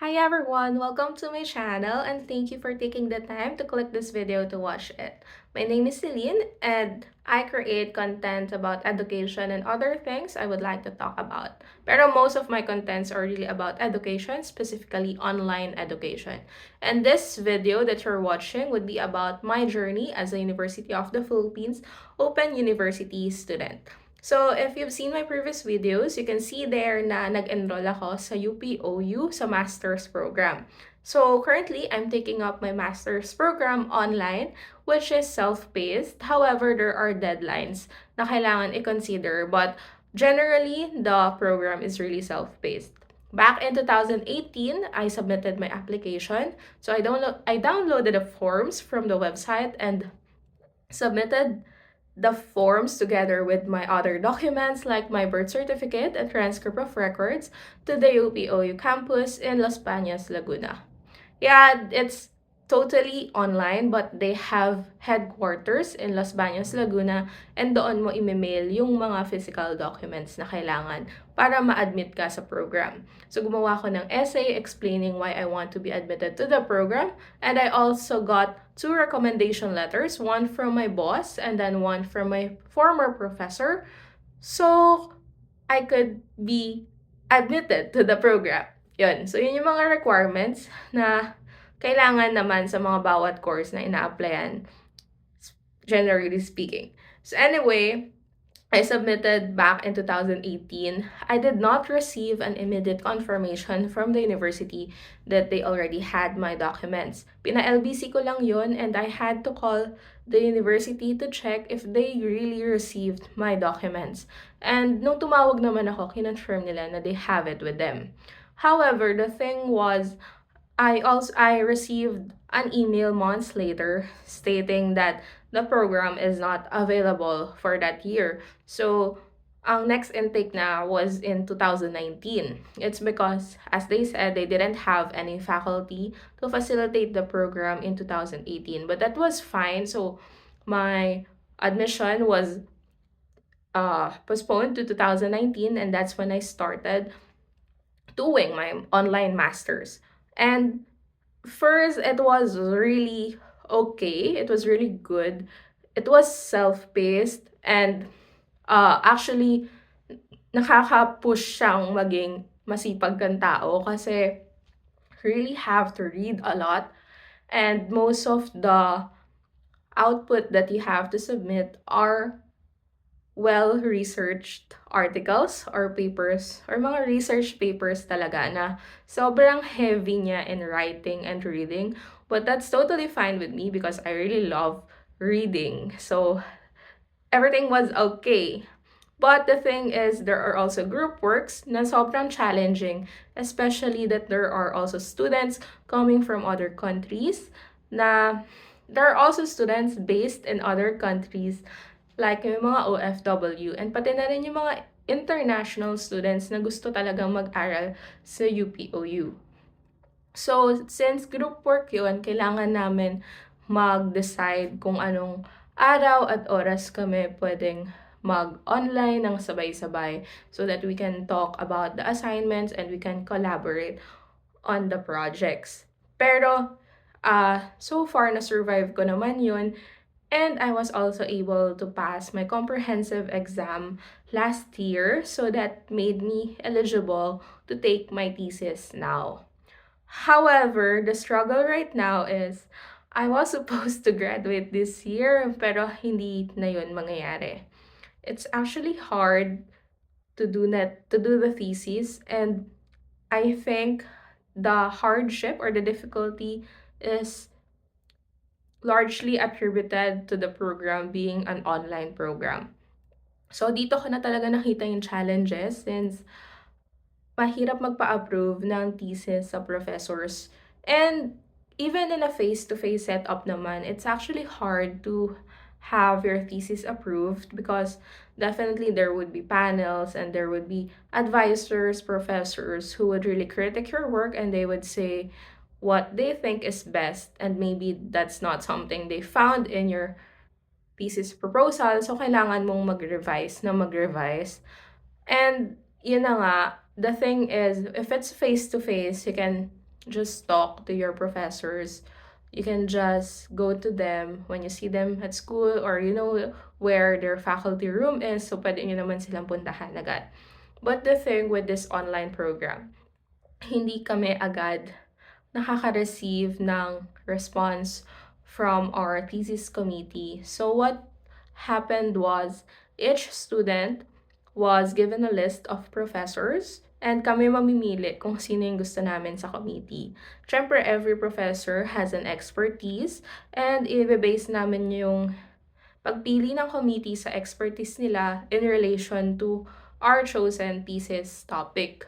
Hi everyone, welcome to my channel and thank you for taking the time to click this video to watch it. My name is Celene and I create content about education and other things I would like to talk about. Pero most of my contents are really about education, specifically online education. And this video that you're watching would be about my journey as a University of the Philippines Open University student. So, if you've seen my previous videos, you can see there na nag-enroll ako sa UPOU sa master's program. So, currently, I'm taking up my master's program online, which is self-paced. However, there are deadlines na kailangan i-consider, but generally, the program is really self-paced. Back in 2018, I submitted my application. So, I downloaded the forms from the website and submitted the forms together with my other documents like my birth certificate and transcript of records to the UPOU campus in Las Bañas, Laguna. Yeah, it's totally online but they have headquarters in Las Bañas, Laguna and doon mo ime-mail yung mga physical documents na kailangan para ma-admit ka sa program. So gumawa ko ng essay explaining why I want to be admitted to the program and I also got 2 recommendation letters, one from my boss and then one from my former professor. So I could be admitted to the program. Yun. So, yun yung mga requirements na kailangan naman sa mga bawat course na ina-applyan, generally speaking. So, anyway, I submitted back in 2018. I did not receive an immediate confirmation from the university that they already had my documents. Pina-LBC ko lang yun and I had to call the university to check if they really received my documents. And nung tumawag naman ako, kinonfirm nila na they have it with them. However, the thing was, I received an email months later stating that the program is not available for that year. So, ang next intake na was in 2019. It's because, as they said, they didn't have any faculty to facilitate the program in 2018. But that was fine. So, my admission was postponed to 2019 and that's when I started doing my online masters. And first, it was really okay. It was really good. It was self-paced and actually nakaka-push siyang maging masipag kang tao kasi really have to read a lot and most of the output that you have to submit are well-researched articles or papers or mga research papers talaga na sobrang heavy niya in writing and reading. But that's totally fine with me because I really love reading. So everything was okay. But the thing is, there are also group works na sobrang challenging, especially that there are also students coming from other countries na there are also students based in other countries like yung mga OFW and pati na rin yung mga international students na gusto talagang mag-aral sa UPOU. So, since group work yun, kailangan namin mag-decide kung anong araw at oras kami pwedeng mag-online ng sabay-sabay so that we can talk about the assignments and we can collaborate on the projects. Pero, so far, na-survive ko naman yun. And I was also able to pass my comprehensive exam last year, so that made me eligible to take my thesis now. However, the struggle right now is I was supposed to graduate this year, pero hindi na yun mangyayari. It's actually hard to do the thesis, and I think the hardship or the difficulty is largely attributed to the program being an online program. So, dito ko na talaga nakita yung challenges since mahirap magpa-approve ng thesis sa professors. And even in a face-to-face setup naman, it's actually hard to have your thesis approved because definitely there would be panels and there would be advisors, professors who would really critique your work and they would say, what they think is best and maybe that's not something they found in your thesis proposal. So, kailangan mong mag-revise na mag-revise. And, yun na nga, the thing is, if it's face-to-face, you can just talk to your professors. You can just go to them when you see them at school, or you know where their faculty room is, so pwede nyo naman silang puntahan agad. But the thing with this online program, hindi kami agad nakaka-receive ng response from our thesis committee. So what happened was each student was given a list of professors and kami mamimili kung sino yung gusto namin sa committee. Siyempre, every professor has an expertise and i-base namin yung pagpili ng committee sa expertise nila in relation to our chosen thesis topic.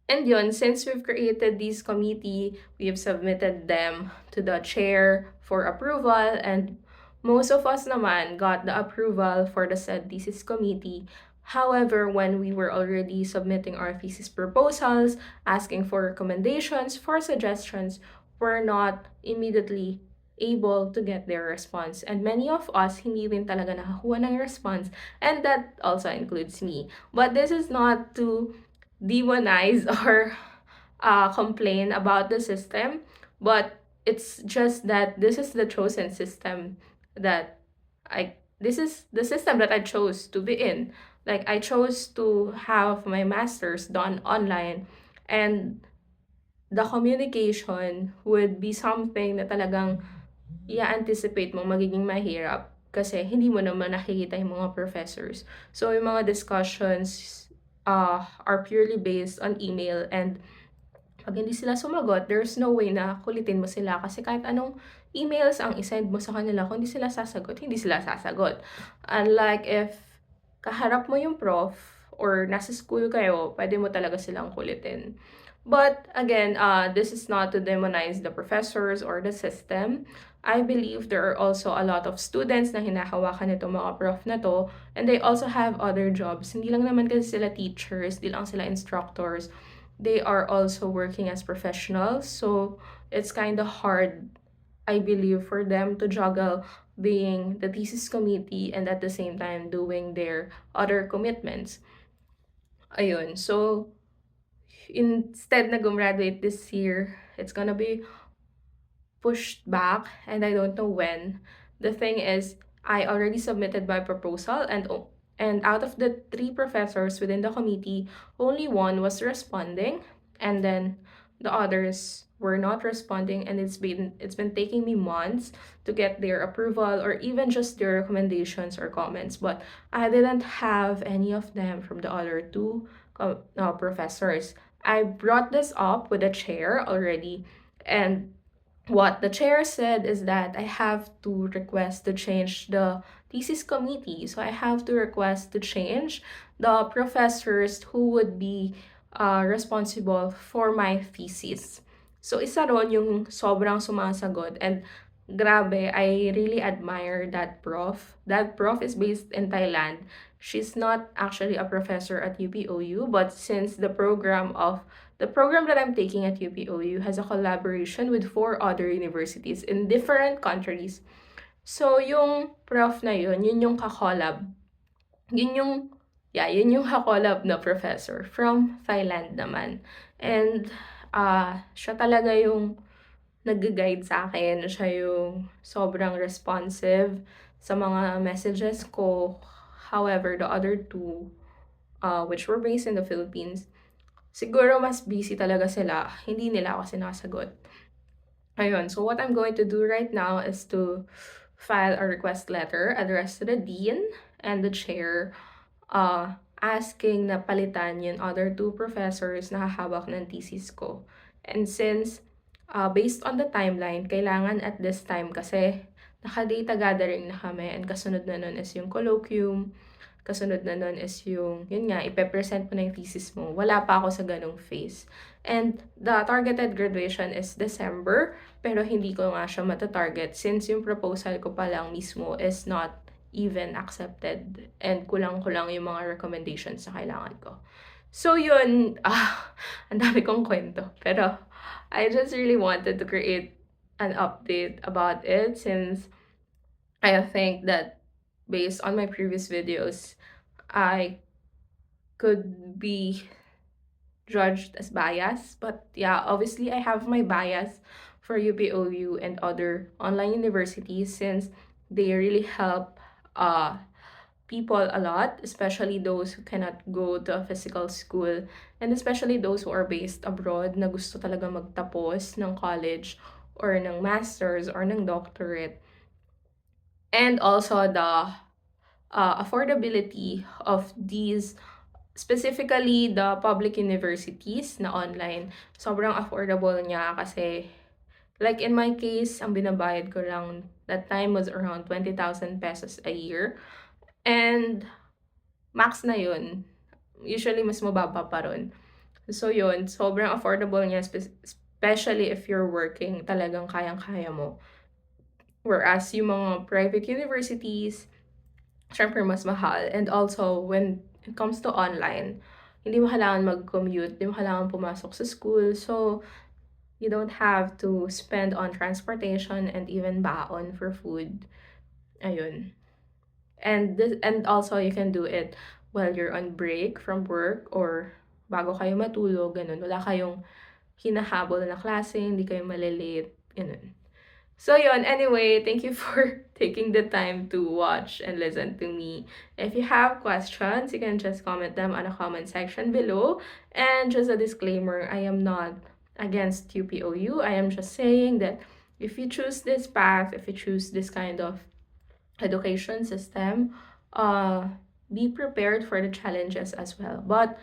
And yun, since we've created this committee, we've submitted them to the chair for approval, and most of us naman got the approval for the said thesis committee. However, when we were already submitting our thesis proposals, asking for recommendations, for suggestions, we're not immediately able to get their response. And many of us hindi rin talaga nakakuha ng response, and that also includes me. But this is not to demonize or complain about the system, but it's just that this is the chosen system that this is the system that I chose to be in. Like, I chose to have my master's done online, and the communication would be something na talagang i-anticipate mo magiging mahirap kasi hindi mo naman nakikita yung mga professors. So, yung mga discussions are purely based on email, and pag hindi sila sumagot, there's no way na kulitin mo sila kasi kahit anong emails ang isend mo sa kanila, kung hindi sila sasagot, hindi sila sasagot. Unlike if kaharap mo yung prof or nasa school kayo, pwede mo talaga silang kulitin. But again, this is not to demonize the professors or the system. I believe there are also a lot of students na hinahawakan nitong mga prof na to, and they also have other jobs. Hindi lang naman kasi sila teachers, hindi lang sila instructors. They are also working as professionals, so it's kind of hard, I believe, for them to juggle being the thesis committee and at the same time doing their other commitments. Ayun, so instead na gumraduate this year, it's gonna be pushed back, and I don't know when. The thing is, I already submitted my proposal, and out of the 3 professors within the committee, only one was responding, and then the others were not responding, and it's been taking me months to get their approval or even just their recommendations or comments. But I didn't have any of them from the other 2 professors. I brought this up with the chair already, and what the chair said is that I have to request to change the thesis committee. So I have to request to change the professors who would be responsible for my thesis. So isa ron yung sobrang sumasagot, and grabe, I really admire that prof. That prof is based in Thailand. She's not actually a professor at UPOU, but since the program that I'm taking at UPOU has a collaboration with 4 other universities in different countries. So, yung prof na yun yung kakolab. Yun yung kakolab na professor from Thailand naman. And, siya talaga yung nag-guide sa akin. Siya yung sobrang responsive sa mga messages ko. However, the other 2, which were based in the Philippines, siguro mas busy talaga sila. Hindi nila ako sinasagot. Ayun, so what I'm going to do right now is to file a request letter addressed to the dean and the chair, asking na palitan yung other 2 professors na hahawak ng thesis ko. And since, based on the timeline, kailangan at this time kasi naka-data gathering na kami, and kasunod na nun is yung colloquium, kasunod na nun is yung, yun nga, ipe-present mo na yung thesis mo. Wala pa ako sa ganong phase. And the targeted graduation is December, pero hindi ko nga siya matatarget since yung proposal ko pa lang mismo is not even accepted, and kulang-kulang yung mga recommendations na kailangan ko. So yun, ang dami kong kwento. Pero I just really wanted to create an update about it since I think that based on my previous videos, I could be judged as bias. But yeah, obviously I have my bias for UPOU and other online universities since they really help people a lot, especially those who cannot go to a physical school, and especially those who are based abroad na gusto talaga magtapos ng college or ng master's or ng doctorate. And also the affordability of these, specifically the public universities na online. Sobrang affordable niya kasi like in my case, ang binabayad ko lang that time was around 20,000 pesos a year. And max na yun. Usually, mas mababa pa ron. So, yun. Sobrang affordable niya, especially if you're working. Talagang kayang-kaya mo. Whereas, yung mga private universities, syempre mas mahal. And also, when it comes to online, hindi mo kailangan mag-commute, hindi mo kailangan pumasok sa school. So, you don't have to spend on transportation and even baon for food. Ayun. And also you can do it while you're on break from work or bago kayo matulog, ganun. Wala kayong hinahabol na klase, hindi kayo malilate, ganun. So yun, anyway, thank you for taking the time to watch and listen to me. If you have questions, you can just comment them on the comment section below. And just a disclaimer, I am not against UPOU. I am just saying that if you choose this path, if you choose this kind of education system, uh, be prepared for the challenges as well. But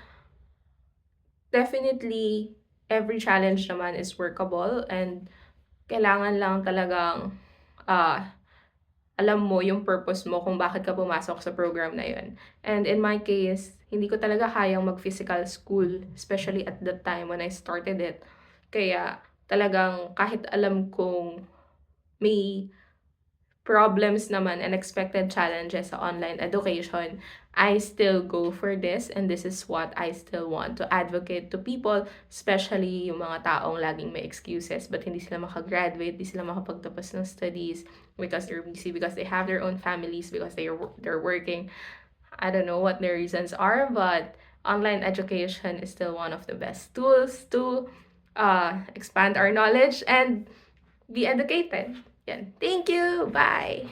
definitely, every challenge naman is workable and kailangan lang talagang uh, alam mo yung purpose mo kung bakit ka pumasok sa program na yun. And in my case, hindi ko talaga kayang mag-physical school, especially at that time when I started it. Kaya talagang kahit alam kong may problems naman and expected challenges sa online education, I still go for this, and this is what I still want to advocate to people, especially yung mga taong laging may excuses but hindi sila makagraduate, hindi sila makapagtapos ng studies because they're busy, because they have their own families, because they're working. I don't know what their reasons are, but online education is still one of the best tools to expand our knowledge and be educated. Yan. Thank you. Bye.